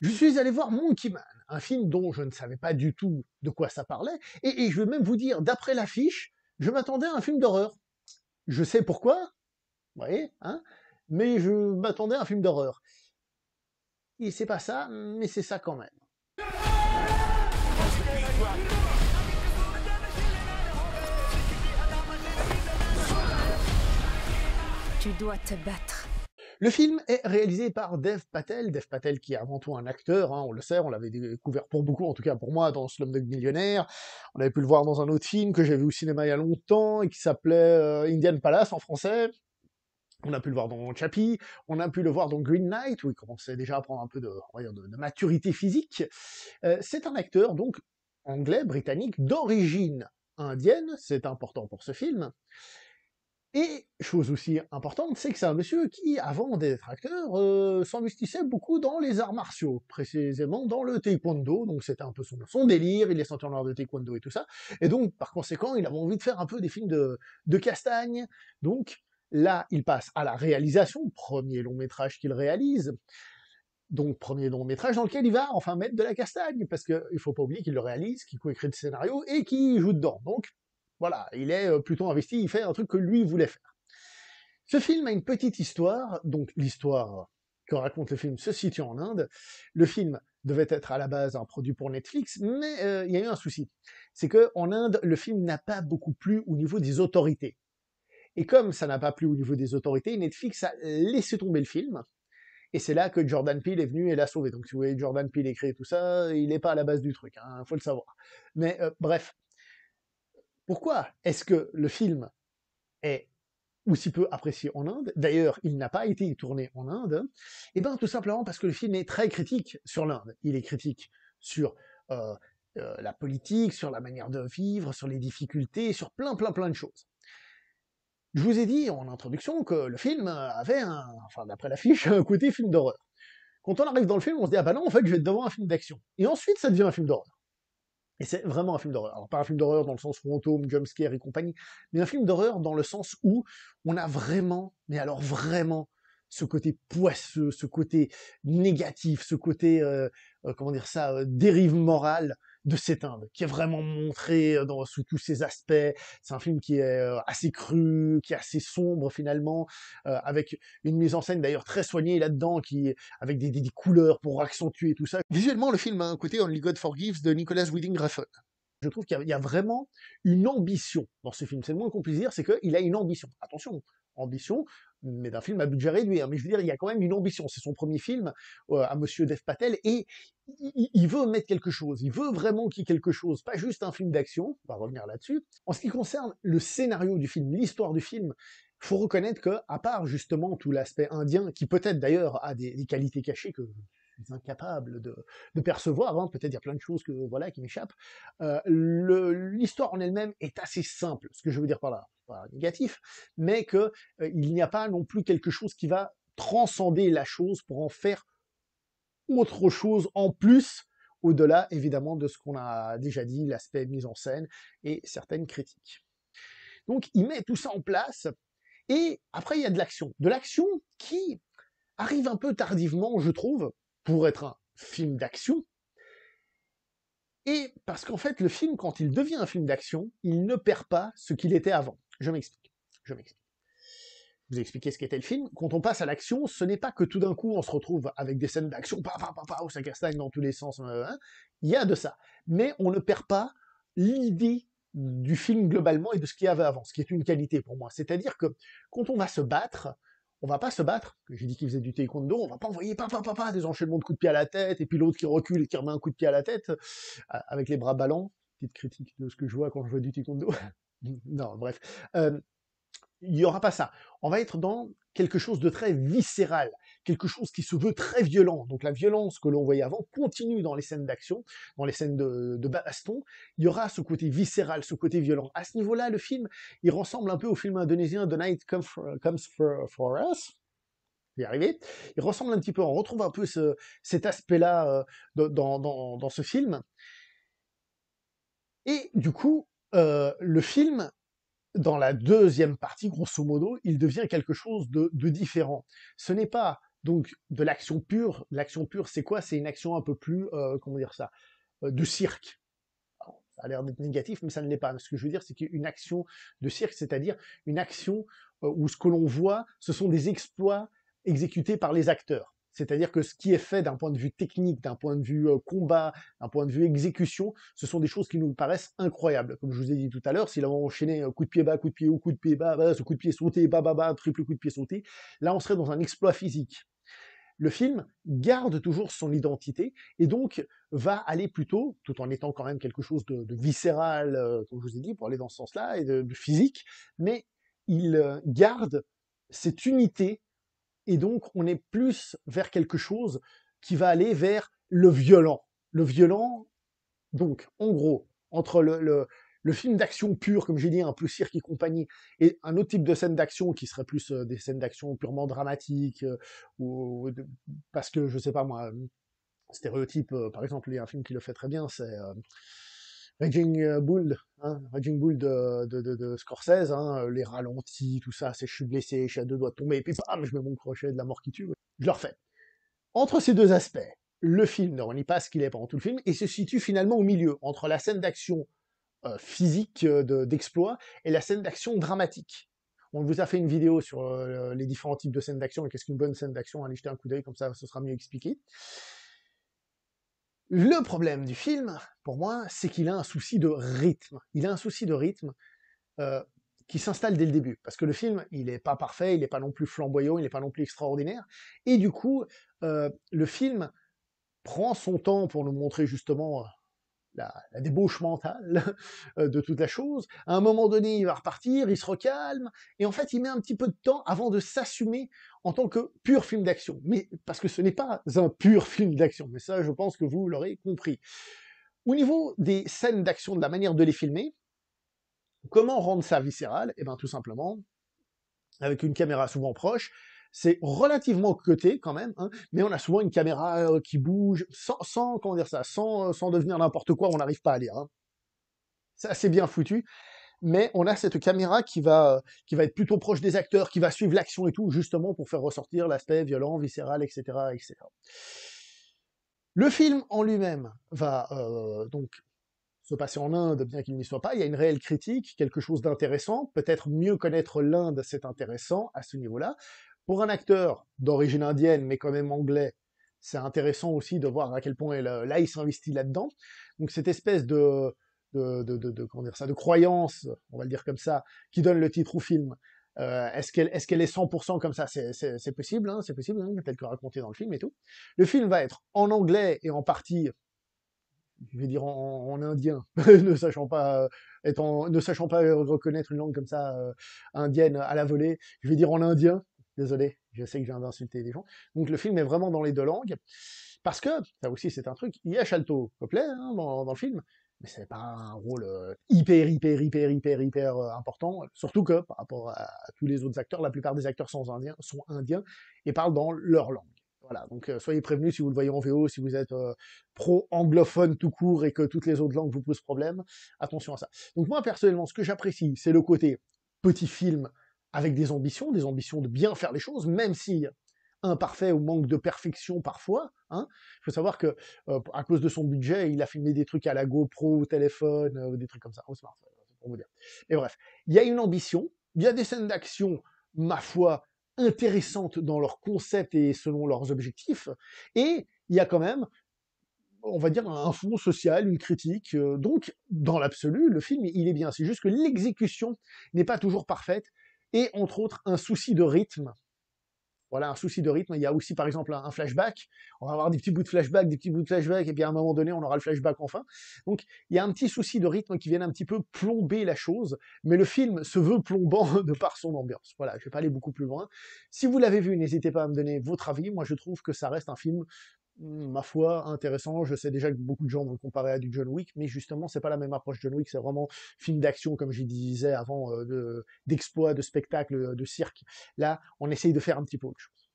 Je suis allé voir Monkey Man, un film dont je ne savais pas du tout de quoi ça parlait, et je vais même vous dire, d'après l'affiche, je m'attendais à un film d'horreur. Je sais pourquoi, vous voyez, hein, mais je m'attendais à un film d'horreur. Et c'est pas ça, mais c'est ça quand même. Tu dois te battre. Le film est réalisé par Dev Patel qui est avant tout un acteur, hein, on le sait, on l'avait découvert pour beaucoup, en tout cas pour moi, dans Slumdog Millionnaire. On avait pu le voir dans un autre film que j'ai vu au cinéma il y a longtemps et qui s'appelait Indian Palace en français. On a pu le voir dans Chappie, on a pu le voir dans Green Knight, où il commençait déjà à prendre un peu de, on va dire, de maturité physique. C'est un acteur, donc, anglais, britannique, d'origine indienne, c'est important pour ce film. Et, chose aussi importante, c'est que c'est un monsieur qui, avant d'être acteur, s'investissait beaucoup dans les arts martiaux, précisément dans le taekwondo, donc c'était un peu son délire, il est ceinture de taekwondo et tout ça, et donc, par conséquent, il avait envie de faire un peu des films de castagne, donc là, il passe à la réalisation, premier long métrage qu'il réalise, donc premier long métrage dans lequel il va enfin mettre de la castagne, parce qu'il faut pas oublier qu'il le réalise, qu'il coécrit le scénario, et qu'il joue dedans, donc voilà, il est plutôt investi, il fait un truc que lui voulait faire. Ce film a une petite histoire, donc l'histoire que raconte le film se situe en Inde. Le film devait être à la base un produit pour Netflix, mais il y a eu un souci. C'est que en Inde, le film n'a pas beaucoup plu au niveau des autorités. Et comme ça n'a pas plu au niveau des autorités, Netflix a laissé tomber le film. Et c'est là que Jordan Peele est venu et l'a sauvé. Donc si vous voyez Jordan Peele écrit tout ça, il n'est pas à la base du truc, hein, faut le savoir. Mais bref, pourquoi est-ce que le film est aussi peu apprécié en Inde? D'ailleurs, il n'a pas été tourné en Inde. Eh bien, tout simplement parce que le film est très critique sur l'Inde. Il est critique sur euh, la politique, sur la manière de vivre, sur les difficultés, sur plein de choses. Je vous ai dit en introduction que le film avait enfin d'après l'affiche, un côté film d'horreur. Quand on arrive dans le film, on se dit ah bah non, en fait, je vais être devant un film d'action. Et ensuite, ça devient un film d'horreur. Et c'est vraiment un film d'horreur. Alors, pas un film d'horreur dans le sens fantôme, jumpscare et compagnie, mais un film d'horreur dans le sens où on a vraiment, mais alors vraiment, ce côté poisseux, ce côté négatif, ce côté, comment dire ça, dérive morale de cette Inde, qui est vraiment montré sous tous ses aspects. C'est un film qui est assez cru, qui est assez sombre finalement, avec une mise en scène d'ailleurs très soignée là-dedans, avec des couleurs pour accentuer tout ça. Visuellement, le film a un côté Only God Forgives de Nicholas Winding Refn. Je trouve qu'il y a vraiment une ambition dans ce film. C'est le moins qu'on puisse dire, c'est qu'il a une ambition. Attention, ambition, mais d'un film à budget réduit. Hein. Mais je veux dire, il y a quand même une ambition. C'est son premier film à Monsieur Dev Patel et il veut mettre quelque chose. Il veut vraiment qu'il y ait quelque chose, pas juste un film d'action. On va revenir là-dessus. En ce qui concerne le scénario du film, l'histoire du film, faut reconnaître que, à part justement tout l'aspect indien, qui peut-être d'ailleurs a des qualités cachées que je suis incapable de percevoir, hein, peut-être il y a plein de choses voilà, qui m'échappent, l'histoire en elle-même est assez simple, ce que je veux dire par là, pas négatif, mais que il n'y a pas non plus quelque chose qui va transcender la chose pour en faire autre chose en plus, au-delà évidemment de ce qu'on a déjà dit, l'aspect mise en scène et certaines critiques. Donc il met tout ça en place, et après il y a de l'action qui arrive un peu tardivement, je trouve, pour être un film d'action, et parce qu'en fait, le film, quand il devient un film d'action, il ne perd pas ce qu'il était avant. Je m'explique. Je m'explique. Je vous ai expliqué ce qu'était le film. Quand on passe à l'action, ce n'est pas que tout d'un coup on se retrouve avec des scènes d'action, où ça castagne dans tous les sens. Hein. Il y a de ça. Mais on ne perd pas l'idée du film globalement et de ce qu'il y avait avant, ce qui est une qualité pour moi. C'est-à-dire que quand on va se battre, on va pas se battre, j'ai dit qu'il faisait du taekwondo, on va pas envoyer des enchaînements de coups de pied à la tête, et puis l'autre qui recule et qui remet un coup de pied à la tête, avec les bras ballants. Petite critique de ce que je vois quand je vois du taekwondo. Non, bref. Il n'y aura pas ça. On va être dans quelque chose de très viscéral, quelque chose qui se veut très violent. Donc la violence que l'on voyait avant continue dans les scènes d'action, dans les scènes de baston. Il y aura ce côté viscéral, ce côté violent. À ce niveau-là, le film, il ressemble un peu au film indonésien The Night Comes for Us. Je vais y arriver. Il ressemble un petit peu, on retrouve un peu cet aspect-là dans ce film. Et du coup, le film dans la deuxième partie, grosso modo, il devient quelque chose de différent. Ce n'est pas donc de l'action pure. L'action pure, c'est quoi? C'est une action un peu plus, comment dire ça, de cirque. Alors, ça a l'air d'être négatif, mais ça ne l'est pas. Ce que je veux dire, c'est qu'une action de cirque, c'est-à-dire une action où ce que l'on voit, ce sont des exploits exécutés par les acteurs. C'est-à-dire que ce qui est fait d'un point de vue technique, d'un point de vue combat, d'un point de vue exécution, ce sont des choses qui nous paraissent incroyables. Comme je vous ai dit tout à l'heure, s'il avait enchaîné coup de pied bas, coup de pied haut, coup de pied bas, bas, ce coup de pied sauté, bas, bas, bas, triple coup de pied sauté, là on serait dans un exploit physique. Le film garde toujours son identité et donc va aller plutôt, tout en étant quand même quelque chose de viscéral, comme je vous ai dit, pour aller dans ce sens-là, et de physique, mais il garde cette unité et donc on est plus vers quelque chose qui va aller vers le violent. Le violent, donc en gros, entre le film d'action pur, comme j'ai dit, un peu cirque et compagnie, et un autre type de scène d'action qui serait plus des scènes d'action purement dramatiques, parce que, je sais pas moi, stéréotype, par exemple, il y a un film qui le fait très bien, c'est Raging Bull, hein, Raging Bull de Scorsese, hein, les ralentis, tout ça, c'est je suis blessé, je suis à deux doigts de tomber, et puis bam, je mets mon crochet de la mort qui tue, je le refais. Entre ces deux aspects, le film ne renie pas ce qu'il est pendant tout le film, et se situe finalement au milieu, entre la scène d'action physique d'exploit et la scène d'action dramatique. On vous a fait une vidéo sur les différents types de scènes d'action et qu'est-ce qu'une bonne scène d'action, allez jeter un coup d'œil, comme ça ce sera mieux expliqué. Le problème du film, pour moi, c'est qu'il a un souci de rythme. Il a un souci de rythme euh, qui s'installe dès le début, parce que le film, il n'est pas parfait, il n'est pas non plus flamboyant, il n'est pas non plus extraordinaire, et du coup, le film prend son temps pour nous montrer justement la débauche mentale de toute la chose. À un moment donné, il va repartir, il se recalme, et en fait, il met un petit peu de temps avant de s'assumer en tant que pur film d'action. Mais parce que ce n'est pas un pur film d'action, mais ça, je pense que vous l'aurez compris. Au niveau des scènes d'action, de la manière de les filmer, comment rendre ça viscéral? Eh bien, tout simplement, avec une caméra souvent proche, c'est relativement cuté quand même, hein, mais on a souvent une caméra qui bouge, sans comment dire ça, sans devenir n'importe quoi, on n'arrive pas à lire. Hein. C'est assez bien foutu, mais on a cette caméra qui va être plutôt proche des acteurs, qui va suivre l'action et tout, justement pour faire ressortir l'aspect violent, viscéral, etc., etc. Le film en lui-même va donc se passer en Inde, bien qu'il n'y soit pas. Il y a une réelle critique, quelque chose d'intéressant. Peut-être mieux connaître l'Inde, c'est intéressant à ce niveau-là. Pour un acteur d'origine indienne, mais quand même anglais, c'est intéressant aussi de voir à quel point là, il s'investit là-dedans. Donc cette espèce comment dire ça, de croyance, on va le dire comme ça, qui donne le titre au film. Est-ce qu'elle est 100% comme ça? C'est possible, hein, tel que raconté dans le film et tout. Le film va être en anglais et en partie, je vais dire en indien, ne sachant pas reconnaître une langue comme ça indienne à la volée, je vais dire en indien. Désolé, je sais que je viens d'insulter des gens. Donc le film est vraiment dans les deux langues, parce que ça aussi c'est un truc. Il y a Shalto Copley hein, dans le film, mais c'est pas un rôle hyper important. Surtout que par rapport à tous les autres acteurs, la plupart des acteurs sont indiens et parlent dans leur langue. Voilà, donc soyez prévenus si vous le voyez en VO, si vous êtes pro-anglophone tout court et que toutes les autres langues vous posent problème, attention à ça. Donc moi personnellement, ce que j'apprécie, c'est le côté petit film avec des ambitions de bien faire les choses, même si imparfait ou manque de perfection parfois. Hein. Il faut savoir que à cause de son budget, il a filmé des trucs à la GoPro, au téléphone, des trucs comme ça, au smartphone, pour vous dire. Et bref, il y a une ambition, il y a des scènes d'action, ma foi, intéressantes dans leur concept et selon leurs objectifs, et il y a quand même, on va dire, un fond social, une critique. Donc, dans l'absolu, le film, il est bien. C'est juste que l'exécution n'est pas toujours parfaite, et entre autres, un souci de rythme. Voilà, un souci de rythme. Il y a aussi, par exemple, un flashback. On va avoir des petits bouts de flashback, et puis à un moment donné, on aura le flashback enfin. Donc, il y a un petit souci de rythme qui vient un petit peu plomber la chose, mais le film se veut plombant de par son ambiance. Voilà, je vais pas aller beaucoup plus loin. Si vous l'avez vu, n'hésitez pas à me donner votre avis. Moi, je trouve que ça reste un film, ma foi, intéressant. Je sais déjà que beaucoup de gens vont le comparer à du John Wick, mais justement, c'est pas la même approche. John Wick, c'est vraiment film d'action, comme je disais avant, d'exploit, de spectacle, de cirque. Là, on essaye de faire un petit peu autre chose.